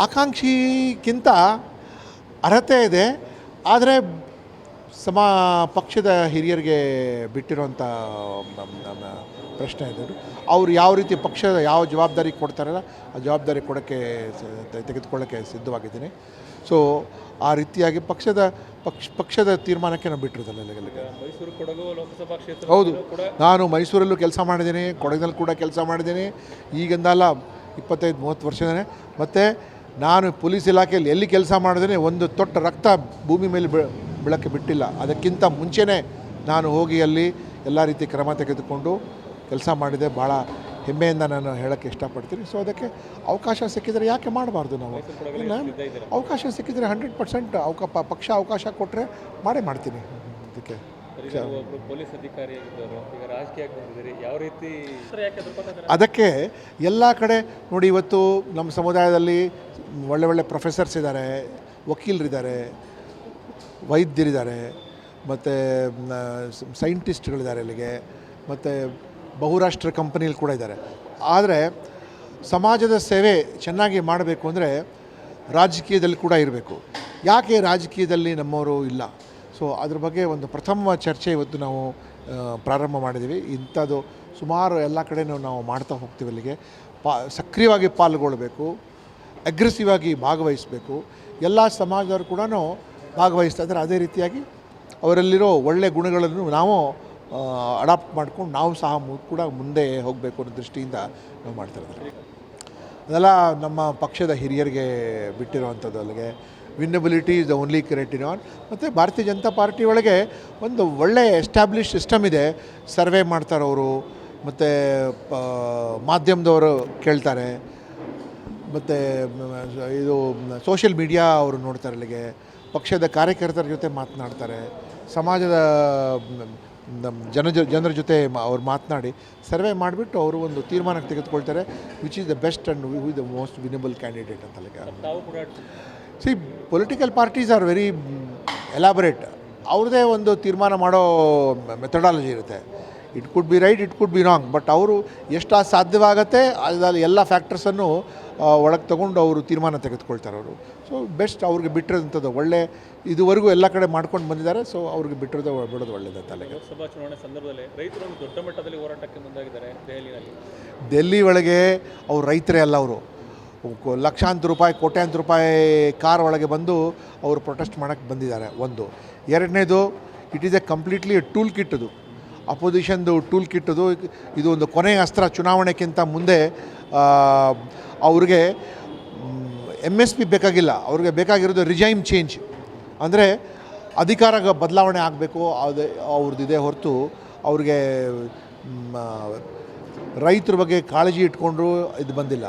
ಆಕಾಂಕ್ಷಿಗಿಂತ ಅರ್ಹತೆ ಇದೆ. ಆದರೆ ಪಕ್ಷದ ಹಿರಿಯರಿಗೆ ಬಿಟ್ಟಿರೋಂಥ ನಮ್ಮ ಪ್ರಶ್ನೆ ಇದೆ. ಅವರು ಯಾವ ರೀತಿ ಪಕ್ಷದ ಯಾವ ಜವಾಬ್ದಾರಿ ಕೊಡ್ತಾರಲ್ಲ ಆ ಜವಾಬ್ದಾರಿ ಕೊಡೋಕ್ಕೆ ತೆಗೆದುಕೊಳ್ಳೋಕ್ಕೆ ಸಿದ್ಧವಾಗಿದ್ದೀನಿ. ಸೊ ಆ ರೀತಿಯಾಗಿ ಪಕ್ಷದ ತೀರ್ಮಾನಕ್ಕೆ ನಾವು ಬಿಟ್ಟಿರೋದಲ್ಲ. ಮೈಸೂರು ಕೊಡಗು ಲೋಕಸಭಾ ಕ್ಷೇತ್ರ ಹೌದು, ನಾನು ಮೈಸೂರಲ್ಲೂ ಕೆಲಸ ಮಾಡಿದ್ದೀನಿ, ಕೊಡಗಿನಲ್ಲಿ ಕೂಡ ಕೆಲಸ ಮಾಡಿದ್ದೀನಿ. ಈಗಿಂದಲ್ಲ 25-30 ವರ್ಷನೇ. ಮತ್ತು ನಾನು ಪೊಲೀಸ್ ಇಲಾಖೆಯಲ್ಲಿ ಎಲ್ಲಿ ಕೆಲಸ ಮಾಡಿದ್ದೀನಿ ಒಂದು ತೊಟ್ಟ ರಕ್ತ ಭೂಮಿ ಮೇಲೆ ಬೀಳಕ್ಕೆ ಬಿಟ್ಟಿಲ್ಲ. ಅದಕ್ಕಿಂತ ಮುಂಚೆನೇ ನಾನು ಹೋಗಿ ಅಲ್ಲಿ ಎಲ್ಲ ರೀತಿ ಕ್ರಮ ತೆಗೆದುಕೊಂಡು ಕೆಲಸ ಮಾಡಿದೆ. ಭಾಳ ಹೆಮ್ಮೆಯಿಂದ ನಾನು ಹೇಳೋಕ್ಕೆ ಇಷ್ಟಪಡ್ತೀನಿ. ಸೊ ಅದಕ್ಕೆ ಅವಕಾಶ ಸಿಕ್ಕಿದರೆ ಯಾಕೆ ಮಾಡಬಾರ್ದು? ನಾವು ಅವಕಾಶ ಸಿಕ್ಕಿದರೆ 100% ಪಕ್ಷ ಅವಕಾಶ ಕೊಟ್ಟರೆ ಮಾಡ್ತೀನಿ. ಅದಕ್ಕೆ ಪೊಲೀಸ್ ಅಧಿಕಾರಿಯಾಗಿದ್ದವರು ಈಗ ರಾಜಕೀಯಕ್ಕೆ ಬಂದಿದ್ದೀರಿ, ಯಾವ ರೀತಿ ಅದಕ್ಕೆ ಎಲ್ಲ ಕಡೆ ನೋಡಿ, ಇವತ್ತು ನಮ್ಮ ಸಮುದಾಯದಲ್ಲಿ ಒಳ್ಳೆ ಪ್ರೊಫೆಸರ್ಸ್ ಇದ್ದಾರೆ, ವಕೀಲರಿದ್ದಾರೆ, ವೈದ್ಯರಿದ್ದಾರೆ, ಮತ್ತು ಸೈಂಟಿಸ್ಟ್ಗಳಿದ್ದಾರೆ ಇಲ್ಲಿಗೆ, ಮತ್ತು ಬಹುರಾಷ್ಟ್ರ ಕಂಪನಿಯಲ್ಲಿ ಕೂಡ ಇದ್ದಾರೆ. ಆದರೆ ಸಮಾಜದ ಸೇವೆ ಚೆನ್ನಾಗಿ ಮಾಡಬೇಕು ಅಂದರೆ ರಾಜಕೀಯದಲ್ಲಿ ಕೂಡ ಇರಬೇಕು. ಯಾಕೆ ರಾಜಕೀಯದಲ್ಲಿ ನಮ್ಮವರು ಇಲ್ಲ? ಸೊ ಅದ್ರ ಬಗ್ಗೆ ಒಂದು ಪ್ರಥಮ ಚರ್ಚೆ ಇವತ್ತು ನಾವು ಪ್ರಾರಂಭ ಮಾಡಿದ್ದೀವಿ. ಇಂಥದ್ದು ಸುಮಾರು ಎಲ್ಲ ಕಡೆಯೂ ನಾವು ಮಾಡ್ತಾ ಹೋಗ್ತೀವಿ. ಅಲ್ಲಿಗೆ ಸಕ್ರಿಯವಾಗಿ ಪಾಲ್ಗೊಳ್ಳಬೇಕು, ಅಗ್ರೆಸಿವ್ ಆಗಿ ಭಾಗವಹಿಸಬೇಕು. ಎಲ್ಲ ಸಮಾಜದವರು ಕೂಡ ಭಾಗವಹಿಸ್ತಾ ಇದ್ದಾರೆ. ಅದೇ ರೀತಿಯಾಗಿ ಅವರಲ್ಲಿರೋ ಒಳ್ಳೆಯ ಗುಣಗಳನ್ನು ನಾವು ಅಡಾಪ್ಟ್ ಮಾಡ್ಕೊಂಡು ನಾವು ಸಹ ಕೂಡ ಮುಂದೆ ಹೋಗಬೇಕು ಅನ್ನೋ ದೃಷ್ಟಿಯಿಂದ ನಾವು ಮಾಡ್ತಾ ಇದ್ದೀವಿ. ಅದೆಲ್ಲ ನಮ್ಮ ಪಕ್ಷದ ಹಿರಿಯರಿಗೆ ಬಿಟ್ಟಿರುವಂಥದ್ದು. ಅಲ್ಲಿಗೆ ವಿನ್ನಬಿಲಿಟಿ ಇಸ್ ದ ಓನ್ಲಿ ಕ್ರೈಟೀರಿಯಾನ್. ಮತ್ತು ಭಾರತೀಯ ಜನತಾ ಪಾರ್ಟಿ ಒಳಗೆ ಒಂದು ಒಳ್ಳೆಯ ಎಸ್ಟಾಬ್ಲಿಷ್ ಸಿಸ್ಟಮ್ ಇದೆ. ಸರ್ವೆ ಮಾಡ್ತಾರವರು, ಮತ್ತು ಮಾಧ್ಯಮದವರು ಕೇಳ್ತಾರೆ, ಮತ್ತು ಇದು ಸೋಷಿಯಲ್ ಮೀಡಿಯಾ ಅವರು ನೋಡ್ತಾರೆ. ಅಲ್ಲಿಗೆ ಪಕ್ಷದ ಕಾರ್ಯಕರ್ತರ ಜೊತೆ ಮಾತನಾಡ್ತಾರೆ, ಸಮಾಜದ ಜನರ ಜೊತೆ ಅವ್ರು ಮಾತನಾಡಿ ಸರ್ವೆ ಮಾಡಿಬಿಟ್ಟು ಅವರು ಒಂದು ತೀರ್ಮಾನಕ್ಕೆ ತೆಗೆದುಕೊಳ್ತಾರೆ, which is the best and who the most winnable candidate ಅಂತ. See, political parties are very elaborate. ಅವ್ರದ್ದೇ ಒಂದು ತೀರ್ಮಾನ ಮಾಡೋ ಮೆಥಡಾಲಜಿ ಇರುತ್ತೆ. It could be right, it could be wrong. But ಅವರು ಎಷ್ಟು ಸಾಧ್ಯವಾಗತ್ತೆ ಅದರಲ್ಲಿ ಎಲ್ಲ ಫ್ಯಾಕ್ಟರ್ಸನ್ನು ಒಳಗೆ ತೊಗೊಂಡು ಅವರು ತೀರ್ಮಾನ ತೆಗೆದುಕೊಳ್ತಾರೆ ಅವರು. ಸೊ ಬೆಸ್ಟ್ ಅವ್ರಿಗೆ ಬಿಟ್ಟಿರೋದಂಥದ್ದು ಒಳ್ಳೆ, ಇದುವರೆಗೂ ಎಲ್ಲ ಕಡೆ ಮಾಡ್ಕೊಂಡು ಬಂದಿದ್ದಾರೆ. ಸೊ ಅವ್ರಿಗೆ ಬಿಟ್ಟಿರೋದು ಬಿಡೋದು ಒಳ್ಳೆಯದಂತ. ಲೋಕಸಭಾ ಚುನಾವಣೆ ಸಂದರ್ಭದಲ್ಲಿ ರೈತರು ಒಂದು ದೊಡ್ಡ ಮಟ್ಟದಲ್ಲಿ ಹೋರಾಟಕ್ಕೆ ಮುಂದಾಗಿದ್ದಾರೆ ದೆಹಲಿಯಲ್ಲಿ. ಡೆಲ್ಲಿ ಒಳಗೆ ಅವ್ರು ರೈತರೇ ಅಲ್ಲ, ಅವರು ಲಕ್ಷಾಂತರ ರೂಪಾಯಿ, ಕೋಟ್ಯಾಂತರ ರೂಪಾಯಿ ಕಾರ್ ಒಳಗೆ ಬಂದು ಅವರು ಪ್ರೊಟೆಸ್ಟ್ ಮಾಡೋಕ್ಕೆ ಬಂದಿದ್ದಾರೆ. ಒಂದು. ಎರಡನೇದು, it is A completely tool kit. ಅದು ಅಪೋಸಿಷನ್ದು ಟೂಲ್ ಕಿಟ್. ಅದು ಇದು ಒಂದು ಕೊನೆಯ ಅಸ್ತ್ರ. ಚುನಾವಣೆಗಿಂತ ಮುಂದೆ ಅವ್ರಿಗೆ MSP ಬೇಕಾಗಿಲ್ಲ, ಅವ್ರಿಗೆ ಬೇಕಾಗಿರೋದು ರಿಜೈಮ್ ಚೇಂಜ್. ಅಂದರೆ ಅಧಿಕಾರ ಬದಲಾವಣೆ ಆಗಬೇಕು, ಅದು ಅವ್ರದ್ದಿದೆ ಹೊರತು ಅವ್ರಿಗೆ ರೈತರ ಬಗ್ಗೆ ಕಾಳಜಿ ಇಟ್ಕೊಂಡ್ರು ಇದು ಬಂದಿಲ್ಲ.